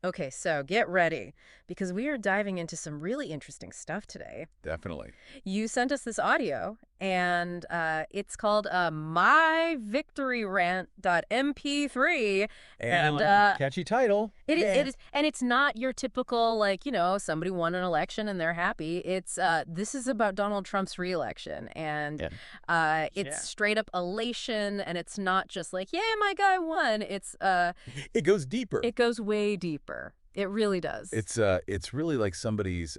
Okay, so get ready because we are diving into some really interesting stuff today. Definitely. You sent us this audio, and it's called My Victory Rant.mp3, And I and like it. Catchy title. it Yeah. is, and it's not your typical like somebody won an election and they're happy. It's this is about Donald Trump's reelection, and Yeah. it's Yeah. straight up elation, and it's not just like yeah my guy won. It goes deeper. It goes way deeper. It really does. It's really like somebody's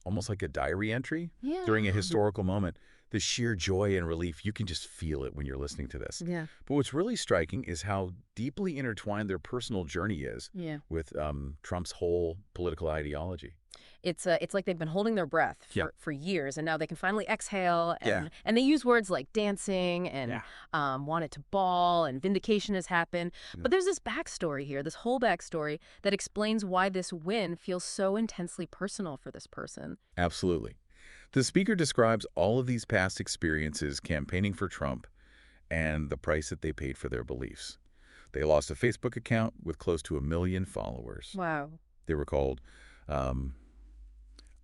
almost like a diary entry Yeah. during a historical moment. The sheer joy and relief, you can just feel it when you're listening to this. Yeah. But what's really striking is how deeply intertwined their personal journey is Yeah. with Trump's whole political ideology. It's like they've been holding their breath Yeah. for years, and now they can finally exhale. Yeah. And they use words like dancing and Yeah. wanted to ball and vindication has happened. Yeah. But there's this backstory here, this whole backstory that explains why this win feels so intensely personal for this person. Absolutely. The speaker describes all of these past experiences campaigning for Trump and the price that they paid for their beliefs. They lost a Facebook account with close to 1 million followers. Wow. They were called um,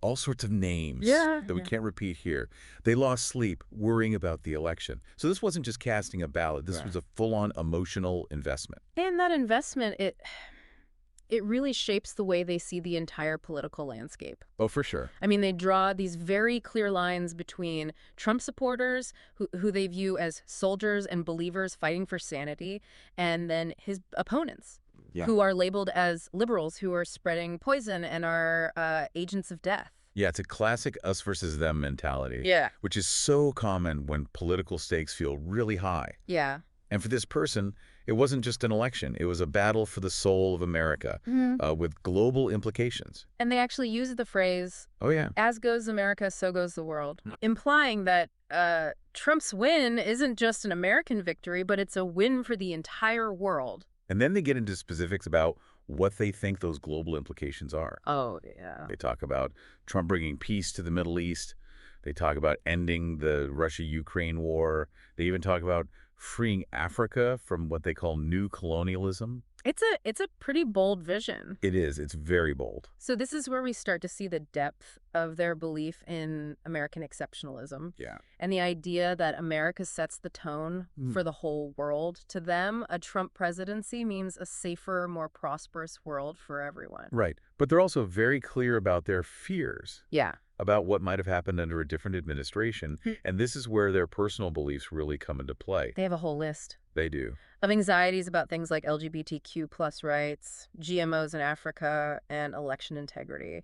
all sorts of names Yeah. that we Yeah. can't repeat here. They lost sleep worrying about the election. So this wasn't just casting a ballot. This was a full-on emotional investment. And that investment, it really shapes the way they see the entire political landscape. Oh, for sure. I mean, they draw these very clear lines between Trump supporters, who they view as soldiers and believers fighting for sanity, and then his opponents, Yeah. who are labeled as liberals who are spreading poison and are agents of death. Yeah, it's a classic us versus them mentality, Yeah. which is so common when political stakes feel really high. Yeah. And for this person, it wasn't just an election. It was a battle for the soul of America with global implications. And they actually use the phrase, Oh, yeah. as goes America, so goes the world, implying that Trump's win isn't just an American victory, but it's a win for the entire world. And then they get into specifics about what they think those global implications are. Oh, yeah. They talk about Trump bringing peace to the Middle East. They talk about ending the Russia-Ukraine war. They even talk about freeing Africa from what they call new colonialism. It's a pretty bold vision. It is. It's very bold. So this is where we start to see the depth of their belief in American exceptionalism Yeah. and the idea that America sets the tone for the whole world. To them, a Trump presidency means a safer, more prosperous world for everyone. Right. But they're also very clear about their fears Yeah. about what might have happened under a different administration. And this is where their personal beliefs really come into play. They have a whole list They do. of anxieties about things like LGBTQ plus rights, GMOs in Africa, and election integrity.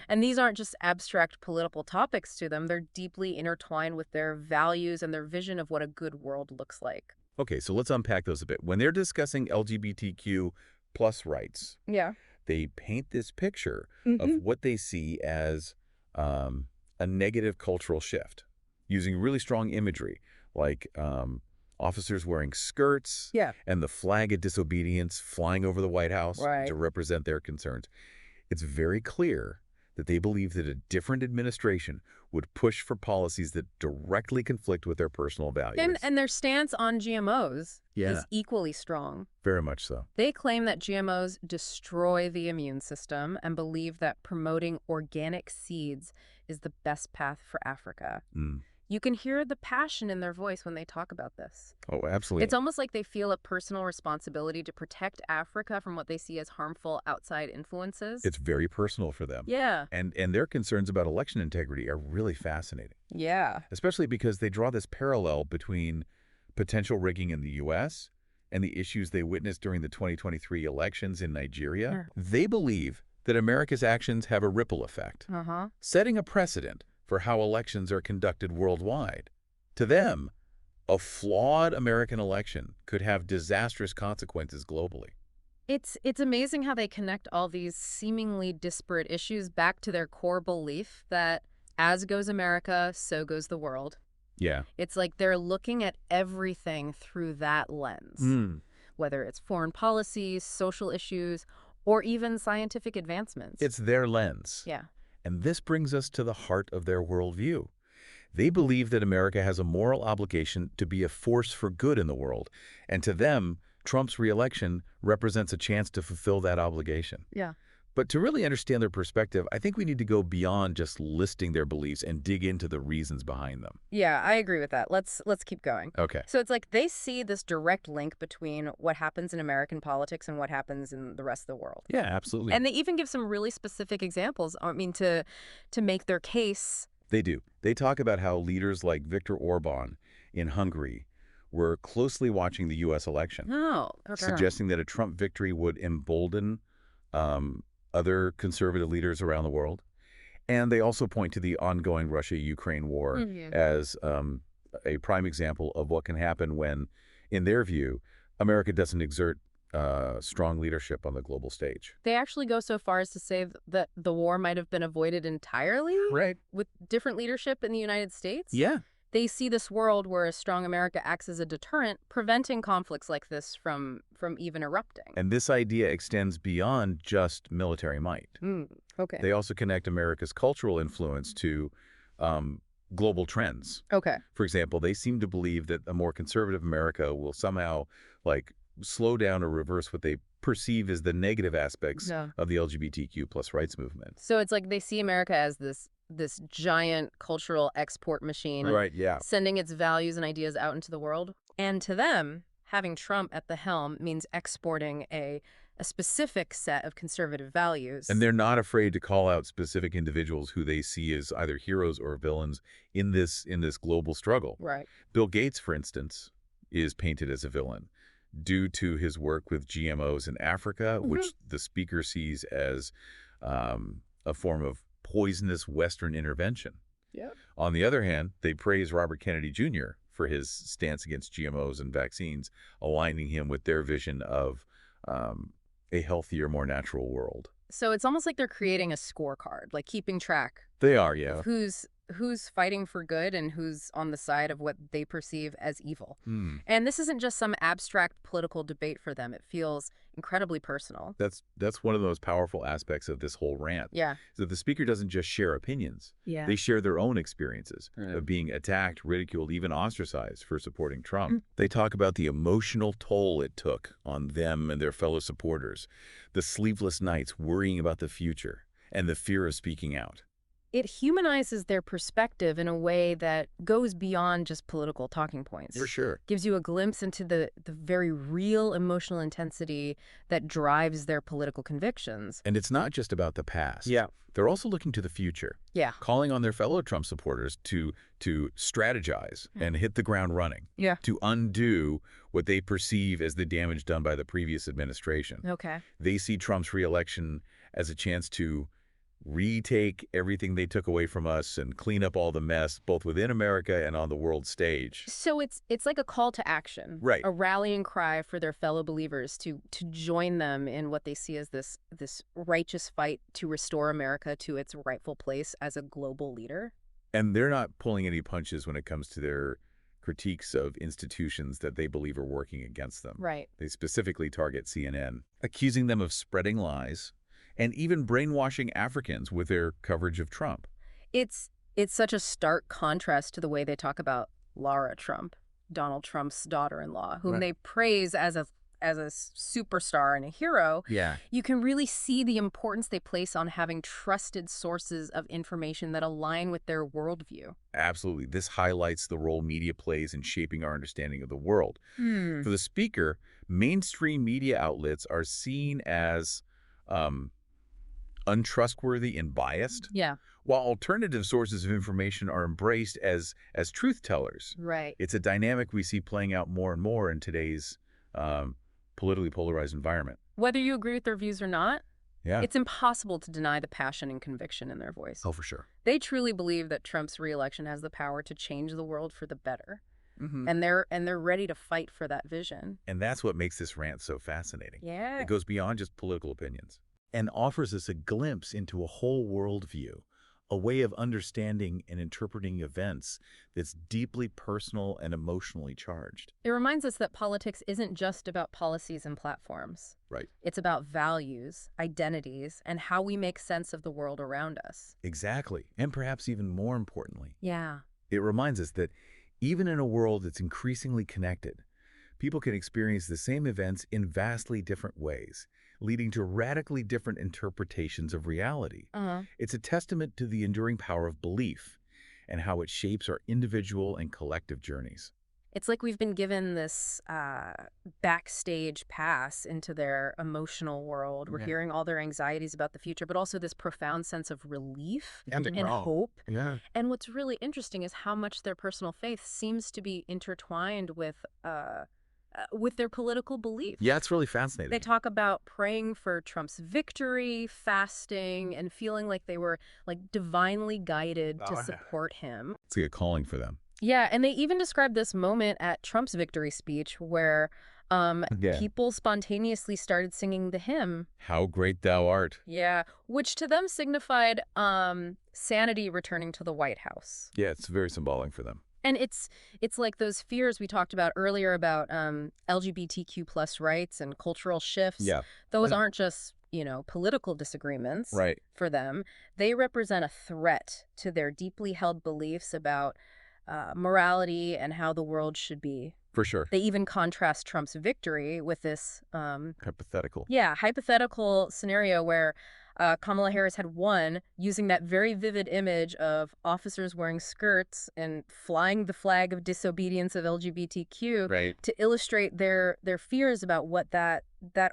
And these aren't just abstract political topics to them. They're deeply intertwined with their values and their vision of what a good world looks like. Okay, so let's unpack those a bit. When they're discussing LGBTQ plus rights, Yeah. they paint this picture of what they see as a negative cultural shift, using really strong imagery, like officers wearing skirts Yeah. and the flag of disobedience flying over the White House Right. to represent their concerns. It's very clear that they believe that a different administration would push for policies that directly conflict with their personal values. And their stance on GMOs Yeah. is equally strong. Very much so. They claim that GMOs destroy the immune system and believe that promoting organic seeds is the best path for Africa. You can hear the passion in their voice when they talk about this. Oh, absolutely. It's almost like they feel a personal responsibility to protect Africa from what they see as harmful outside influences. It's very personal for them. Yeah. And their concerns about election integrity are really fascinating, Yeah. especially because they draw this parallel between potential rigging in the U.S. and the issues they witnessed during the 2023 elections in Nigeria. Sure. They believe that America's actions have a ripple effect, Uh-huh. setting a precedent for how elections are conducted worldwide. To them, a flawed American election could have disastrous consequences globally. It's amazing how they connect all these seemingly disparate issues back to their core belief that as goes America, so goes the world. Yeah. It's like they're looking at everything through that lens, whether it's foreign policies, social issues, or even scientific advancements. It's their lens. Yeah. And this brings us to the heart of their worldview. They believe that America has a moral obligation to be a force for good in the world, and to them, Trump's reelection represents a chance to fulfill that obligation. Yeah. But to really understand their perspective, I think we need to go beyond just listing their beliefs and dig into the reasons behind them. Yeah, I agree with that. Let's keep going. Okay. So it's like they see this direct link between what happens in American politics and what happens in the rest of the world. Yeah, absolutely. And they even give some really specific examples, I mean, to make their case. They do. They talk about how leaders like Viktor Orban in Hungary were closely watching the U.S. election, Oh, okay. suggesting that a Trump victory would embolden other conservative leaders around the world. And they also point to the ongoing Russia-Ukraine war as a prime example of what can happen when, in their view, America doesn't exert strong leadership on the global stage. They actually go so far as to say that the war might have been avoided entirely Right. with different leadership in the United States. Yeah. They see this world where a strong America acts as a deterrent, preventing conflicts like this from even erupting. And this idea extends beyond just military might. Okay. They also connect America's cultural influence to global trends. Okay. For example, they seem to believe that a more conservative America will somehow slow down or reverse what they perceive as the negative aspects of the LGBTQ plus rights movement. So it's like they see America as this giant cultural export machine, Right, yeah. sending its values and ideas out into the world. And to them, having Trump at the helm means exporting a specific set of conservative values. And they're not afraid to call out specific individuals who they see as either heroes or villains in this global struggle. Right. Bill Gates, for instance, is painted as a villain due to his work with GMOs in Africa, which the speaker sees as a form of poisonous Western intervention. Yep. On the other hand, they praise Robert Kennedy Jr. for his stance against GMOs and vaccines, aligning him with their vision of a healthier, more natural world. So it's almost like they're creating a scorecard, like keeping track They are, yeah. of who's fighting for good and who's on the side of what they perceive as evil. And this isn't just some abstract political debate for them. It feels incredibly personal. That's one of the most powerful aspects of this whole rant. Yeah. So the speaker doesn't just share opinions. Yeah. They share their own experiences of being attacked, ridiculed, even ostracized for supporting Trump. They talk about the emotional toll it took on them and their fellow supporters, the sleepless nights worrying about the future, and the fear of speaking out. It humanizes their perspective in a way that goes beyond just political talking points. For sure. Gives you a glimpse into the very real emotional intensity that drives their political convictions. And it's not just about the past. Yeah. They're also looking to the future. Yeah. Calling on their fellow Trump supporters to strategize and hit the ground running. Yeah. To undo what they perceive as the damage done by the previous administration. Okay. They see Trump's reelection as a chance to retake everything they took away from us and clean up all the mess, both within America and on the world stage. So it's like a call to action, Right. A rallying cry for their fellow believers to join them in what they see as this righteous fight to restore America to its rightful place as a global leader. And they're not pulling any punches when it comes to their critiques of institutions that they believe are working against them. Right. They specifically target CNN, accusing them of spreading lies and even brainwashing Africans with their coverage of Trump. It's such a stark contrast to the way they talk about Lara Trump, Donald Trump's daughter-in-law, whom they praise as a superstar and a hero. Yeah. You can really see the importance they place on having trusted sources of information that align with their worldview. Absolutely. This highlights the role media plays in shaping our understanding of the world. For the speaker, mainstream media outlets are seen as untrustworthy and biased, while alternative sources of information are embraced as truth tellers. Right. It's a dynamic we see playing out more and more in today's politically polarized environment. Whether you agree with their views or not, Yeah. it's impossible to deny the passion and conviction in their voice. Oh, for sure. They truly believe that Trump's reelection has the power to change the world for the better. And they're ready to fight for that vision. And that's what makes this rant so fascinating. Yeah. It goes beyond just political opinions and offers us a glimpse into a whole worldview, a way of understanding and interpreting events that's deeply personal and emotionally charged. It reminds us that politics isn't just about policies and platforms. Right. It's about values, identities, and how we make sense of the world around us. Exactly. And perhaps even more importantly, Yeah. it reminds us that even in a world that's increasingly connected, People can experience the same events in vastly different ways, leading to radically different interpretations of reality. Uh-huh. It's a testament to the enduring power of belief and how it shapes our individual and collective journeys. It's like we've been given this backstage pass into their emotional world. We're Yeah. hearing all their anxieties about the future, but also this profound sense of relief And to and grow. hope. Yeah. And what's really interesting is how much their personal faith seems to be intertwined with their political beliefs. Yeah, it's really They fascinating. talk about praying for Trump's victory, fasting, and feeling like they were like divinely guided to Oh, yeah. support him. It's like a calling for them. Yeah, and they even described this moment at Trump's victory speech where Yeah. people spontaneously started singing the hymn. How great thou art. Yeah, which to them signified sanity returning to the White House. Yeah, it's very symbolic for them. And it's like those fears we talked about earlier about LGBTQ plus rights and cultural shifts. Yeah. Those aren't just, political disagreements Right. for them. They represent a threat to their deeply held beliefs about morality and how the world should be. For sure. They even contrast Trump's victory with this Hypothetical. hypothetical scenario where Kamala Harris had won using that very vivid image of officers wearing skirts and flying the flag of disobedience of LGBTQ Right. to illustrate their fears about what that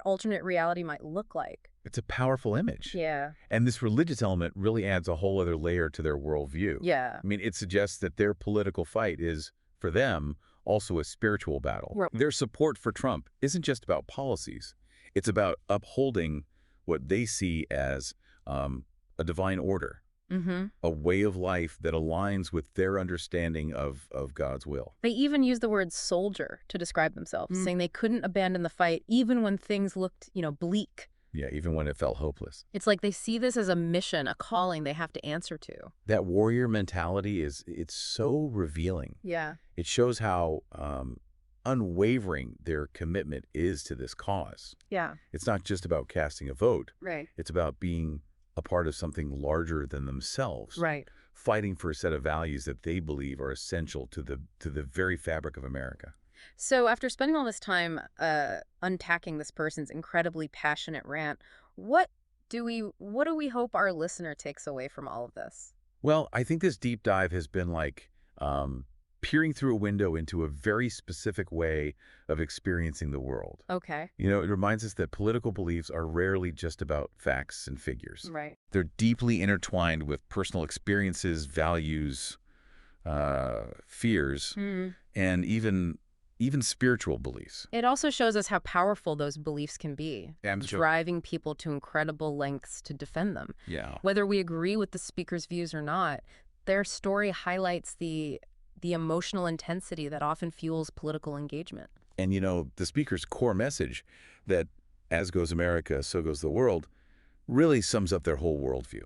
alternate reality might look like. It's a powerful image. Yeah. And this religious element really adds a whole other layer to their worldview. Yeah. I mean, it suggests that their political fight is, for them, also a spiritual battle. Right. Their support for Trump isn't just about policies. It's about upholding what they see as a divine order, a way of life that aligns with their understanding of God's will. They even use the word soldier to describe themselves, saying they couldn't abandon the fight even when things looked, bleak. Yeah, even when it felt hopeless. It's like they see this as a mission, a calling they have to answer to. That warrior mentality it's so revealing. Yeah. It shows how unwavering their commitment is to this cause. Yeah. It's not just about casting a vote. Right. It's about being a part of something larger than themselves. Right. Fighting for a set of values that they believe are essential to the very fabric of America. So after spending all this time unpacking this person's incredibly passionate rant, what do we hope our listener takes away from all of this? Well, I think this deep dive has been like peering through a window into a very specific way of experiencing the world. Okay. It reminds us that political beliefs are rarely just about facts and figures. Right. They're deeply intertwined with personal experiences, values, fears, and even spiritual beliefs. It also shows us how powerful those beliefs can be, And so- driving people to incredible lengths to defend them. Yeah. Whether we agree with the speaker's views or not, their story highlights the emotional intensity that often fuels political engagement. And, the speaker's core message that as goes America, so goes the world, really sums up their whole worldview.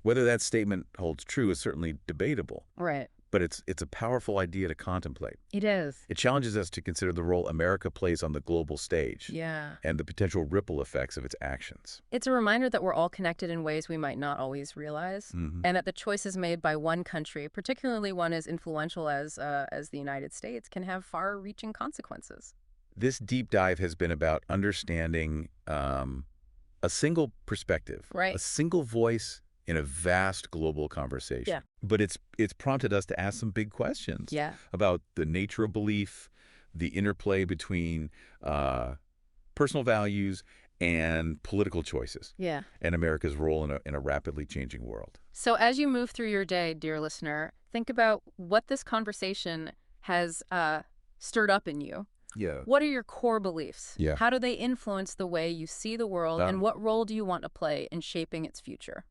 Whether that statement holds true is certainly debatable, Right. but it's a powerful idea to contemplate. It is. It challenges us to consider the role America plays on the global stage Yeah. and the potential ripple effects of its actions. It's a reminder that we're all connected in ways we might not always realize, and that the choices made by one country, particularly one as influential as the United States, can have far-reaching consequences. This deep dive has been about understanding a single perspective, Right. a single voice in a vast global conversation. Yeah. But it's prompted us to ask some big questions Yeah. about the nature of belief, the interplay between personal values and political choices, Yeah. and America's role in a rapidly changing world. So as you move through your day, dear listener, think about what this conversation has stirred up in you. Yeah. What are your core beliefs? Yeah. How do they influence the way you see the world, and what role do you want to play in shaping its future?